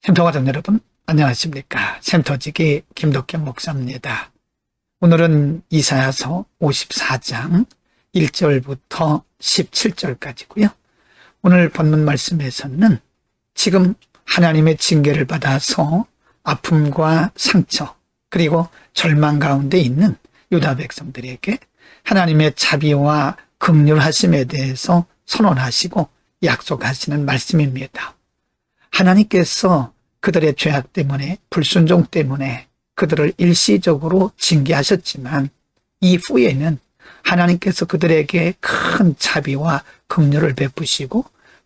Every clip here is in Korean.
샘터 가족 여러분, 안녕하십니까? 샘터지기 김덕겸 목사입니다. 오늘은 이사야서 54장 1절부터 17절까지고요. 오늘 본문 말씀에서는 지금 하나님의 징계를 받아서 아픔과 상처 그리고 절망 가운데 있는 유다 백성들에게 하나님의 자비와 긍휼하심에 대해서 선언하시고 약속하시는 말씀입니다. 하나님께서 그들의 죄악 때문에, 불순종 때문에 그들을 일시적으로 징계하셨지만 이후에는 하나님께서 그들에게 큰 자비와 긍휼을 베푸시고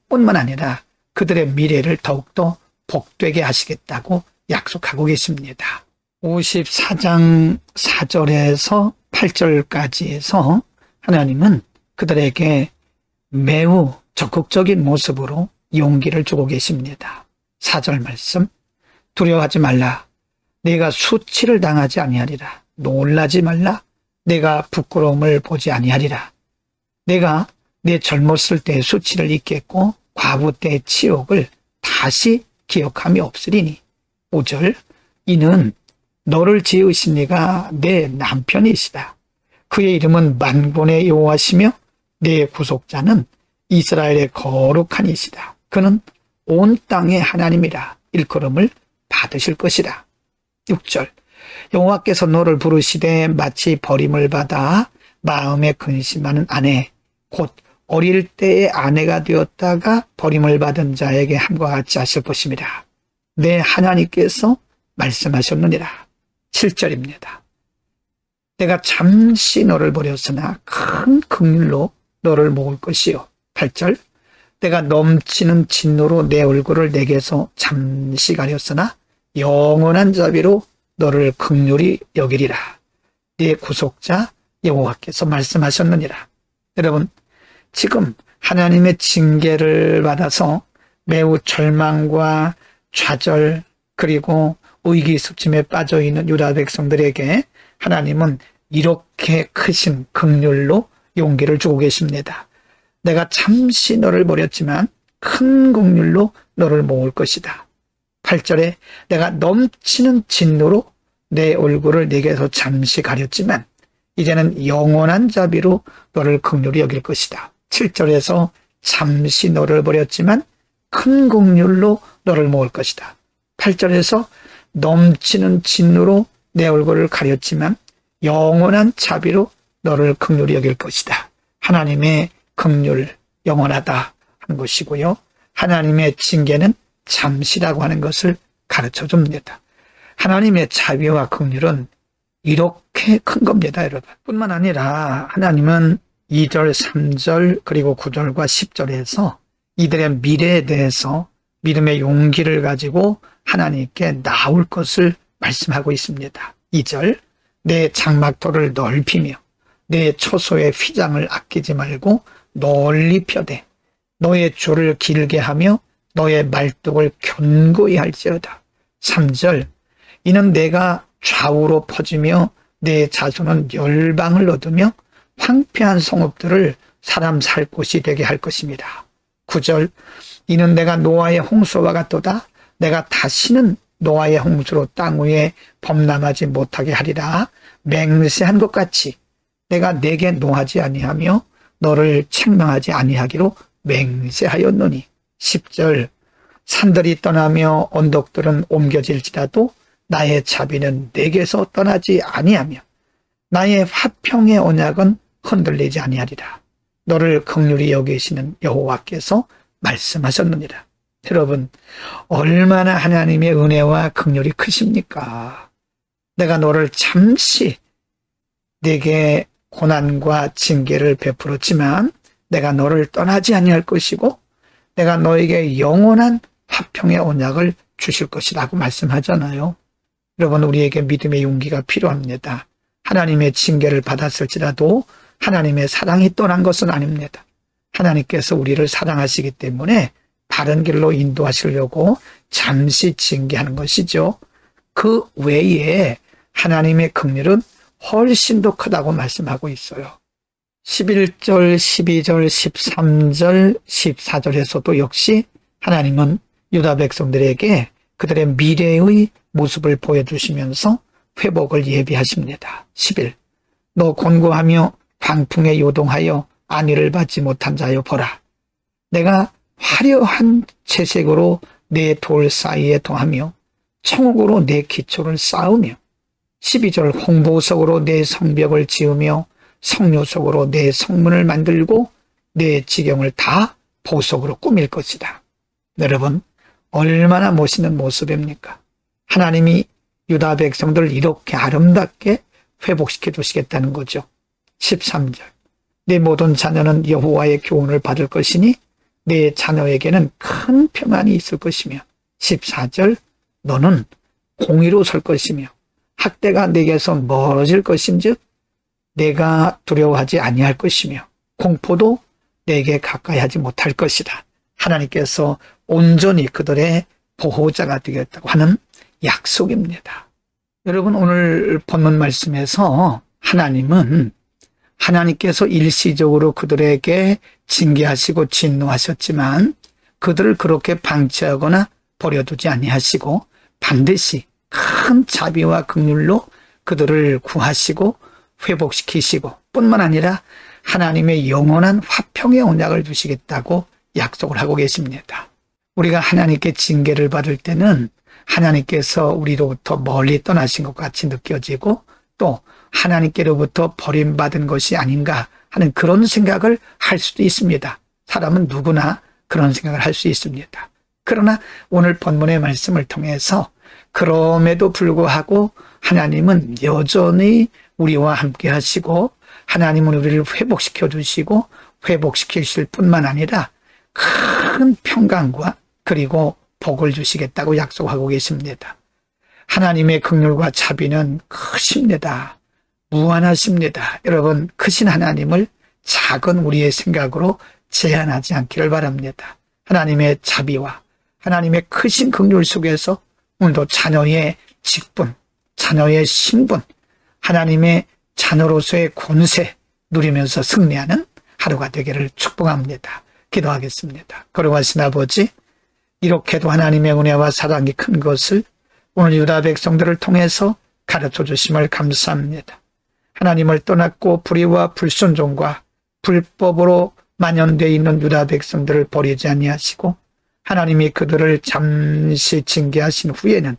뿐만 아니라 그들의 미래를 더욱더 복되게 하시겠다고 약속하고 계십니다. 54장 4절에서 8절까지에서 하나님은 그들에게 매우 적극적인 모습으로 용기를 주고 계십니다. 4절 말씀, 두려워하지 말라. 내가 수치를 당하지 아니하리라. 놀라지 말라. 내가 부끄러움을 보지 아니하리라. 내가 내 젊었을 때의 수치를 잊겠고 과부 때의 치욕을 다시 기억함이 없으리니. 5절, 이는 너를 지으신 이가 내 남편이시다. 그의 이름은 만군의 여호와시며 내 구속자는 이스라엘의 거룩한 이시다. 그는 온 땅의 하나님이라 일컬음을 받으실 것이다. 6절, 여호와께서 너를 부르시되 마치 버림을 받아 마음에 근심하는 아내, 곧 어릴 때의 아내가 되었다가 버림을 받은 자에게 함과 같이 하실 것입니다. 내 하나님께서 말씀하셨느니라. 7절입니다. 내가 잠시 너를 버렸으나 큰 긍휼로 너를 모을 것이요. 8절, 내가 넘치는 진노로 내 얼굴을 내게서 잠시 가렸으나 영원한 자비로 너를 긍휼히 여기리라. 네 구속자 여호와께서 말씀하셨느니라. 여러분, 지금 하나님의 징계를 받아서 매우 절망과 좌절 그리고 의기소침에 빠져있는 유다 백성들에게 하나님은 이렇게 크신 긍휼로 용기를 주고 계십니다. 내가 잠시 너를 버렸지만 큰 긍휼로 너를 모을 것이다. 8절에 내가 넘치는 진노로 내 얼굴을 내게서 잠시 가렸지만 이제는 영원한 자비로 너를 긍휼히 여길 것이다. 7절에서 잠시 너를 버렸지만 큰 긍휼로 너를 모을 것이다. 8절에서 넘치는 진노로 내 얼굴을 가렸지만 영원한 자비로 너를 긍휼히 여길 것이다. 하나님의 긍휼 영원하다 하는 것이고요. 하나님의 징계는 잠시라고 하는 것을 가르쳐 줍니다. 하나님의 자비와 긍휼은 이렇게 큰 겁니다, 여러분. 뿐만 아니라 하나님은 2절, 3절 그리고 9절과 10절에서 이들의 미래에 대해서 믿음의 용기를 가지고 하나님께 나올 것을 말씀하고 있습니다. 2절, 내 장막토를 넓히며 내 초소의 휘장을 아끼지 말고 널리 펴되 너의 줄을 길게 하며 너의 말뚝을 견고히 할지어다. 3절, 이는 내가 좌우로 퍼지며 내 자손은 열방을 얻으며 황폐한 성읍들을 사람 살 곳이 되게 할 것입니다. 9절, 이는 내가 노아의 홍수와 같도다. 내가 다시는 노아의 홍수로 땅 위에 범람하지 못하게 하리라. 맹세한 것 같이 내가 내게 노하지 아니하며 너를 책망하지 아니하기로 맹세하였노니. 10절, 산들이 떠나며 언덕들은 옮겨질지라도 나의 자비는 내게서 떠나지 아니하며 나의 화평의 언약은 흔들리지 아니하리라. 너를 긍휼히 여기시는 여호와께서 말씀하셨느니라. 여러분, 얼마나 하나님의 은혜와 긍휼이 크십니까? 내가 너를 잠시 내게 고난과 징계를 베풀었지만 내가 너를 떠나지 아니할 것이고 내가 너에게 영원한 화평의 언약을 주실 것이라고 말씀하잖아요. 여러분, 우리에게 믿음의 용기가 필요합니다. 하나님의 징계를 받았을지라도 하나님의 사랑이 떠난 것은 아닙니다. 하나님께서 우리를 사랑하시기 때문에 바른 길로 인도하시려고 잠시 징계하는 것이죠. 그 외에 하나님의 긍휼은 훨씬 더 크다고 말씀하고 있어요. 11절, 12절, 13절, 14절에서도 역시 하나님은 유다 백성들에게 그들의 미래의 모습을 보여주시면서 회복을 예비하십니다. 10일 너 곤고하며 광풍에 요동하여 안위를 받지 못한 자여 보라. 내가 화려한 채색으로 내 돌 사이에 더하며 청옥으로 내 기초를 쌓으며 12절 홍보석으로 내 성벽을 지으며 성료석으로 내 성문을 만들고 내 지경을 다 보석으로 꾸밀 것이다. 여러분 얼마나 멋있는 모습입니까? 하나님이 유다 백성들을 이렇게 아름답게 회복시켜 주시겠다는 거죠. 13절 내 모든 자녀는 여호와의 교훈을 받을 것이니 내 자녀에게는 큰 평안이 있을 것이며 14절 너는 공의로 설 것이며 학대가 내게서 멀어질 것인즉 내가 두려워하지 아니할 것이며 공포도 내게 가까이 하지 못할 것이다. 하나님께서 온전히 그들의 보호자가 되겠다고 하는 약속입니다. 여러분 오늘 본문 말씀에서 하나님께서 일시적으로 그들에게 징계하시고 진노하셨지만 그들을 그렇게 방치하거나 버려두지 아니하시고 반드시 큰 자비와 긍휼로 그들을 구하시고 회복시키시고 뿐만 아니라 하나님의 영원한 화평의 언약을 주시겠다고 약속을 하고 계십니다. 우리가 하나님께 징계를 받을 때는 하나님께서 우리로부터 멀리 떠나신 것 같이 느껴지고 또 하나님께로부터 버림받은 것이 아닌가 하는 그런 생각을 할 수도 있습니다. 사람은 누구나 그런 생각을 할 수 있습니다. 그러나 오늘 본문의 말씀을 통해서 그럼에도 불구하고 하나님은 여전히 우리와 함께 하시고 하나님은 우리를 회복시켜 주시고 회복시키실 뿐만 아니라 큰 평강과 그리고 복을 주시겠다고 약속하고 계십니다. 하나님의 긍휼과 자비는 크십니다. 무한하십니다. 여러분 크신 하나님을 작은 우리의 생각으로 제한하지 않기를 바랍니다. 하나님의 자비와 하나님의 크신 긍휼 속에서 오늘도 자녀의 직분, 자녀의 신분, 하나님의 자녀로서의 권세 누리면서 승리하는 하루가 되기를 축복합니다. 기도하겠습니다. 거룩하신 아버지, 이렇게도 하나님의 은혜와 사랑이 큰 것을 오늘 유다 백성들을 통해서 가르쳐 주심을 감사합니다. 하나님을 떠났고 불의와 불순종과 불법으로 만연되어 있는 유다 백성들을 버리지 아니하시고 하나님이 그들을 잠시 징계하신 후에는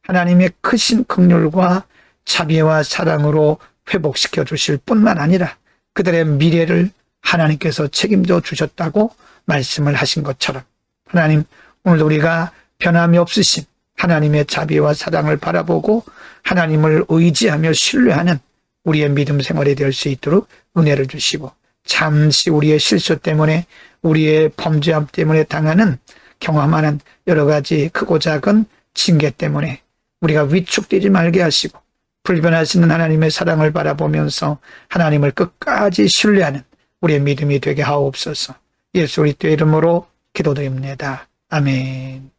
하나님의 크신 긍휼과 자비와 사랑으로 회복시켜 주실 뿐만 아니라 그들의 미래를 하나님께서 책임져 주셨다고 말씀을 하신 것처럼 하나님 오늘 우리가 변함이 없으신 하나님의 자비와 사랑을 바라보고 하나님을 의지하며 신뢰하는 우리의 믿음 생활이 될 수 있도록 은혜를 주시고 잠시 우리의 실수 때문에 우리의 범죄함 때문에 당하는 경험하는 여러 가지 크고 작은 징계 때문에 우리가 위축되지 말게 하시고 불변하시는 하나님의 사랑을 바라보면서 하나님을 끝까지 신뢰하는 우리의 믿음이 되게 하옵소서. 예수 그리스도의 이름으로 기도드립니다. 아멘.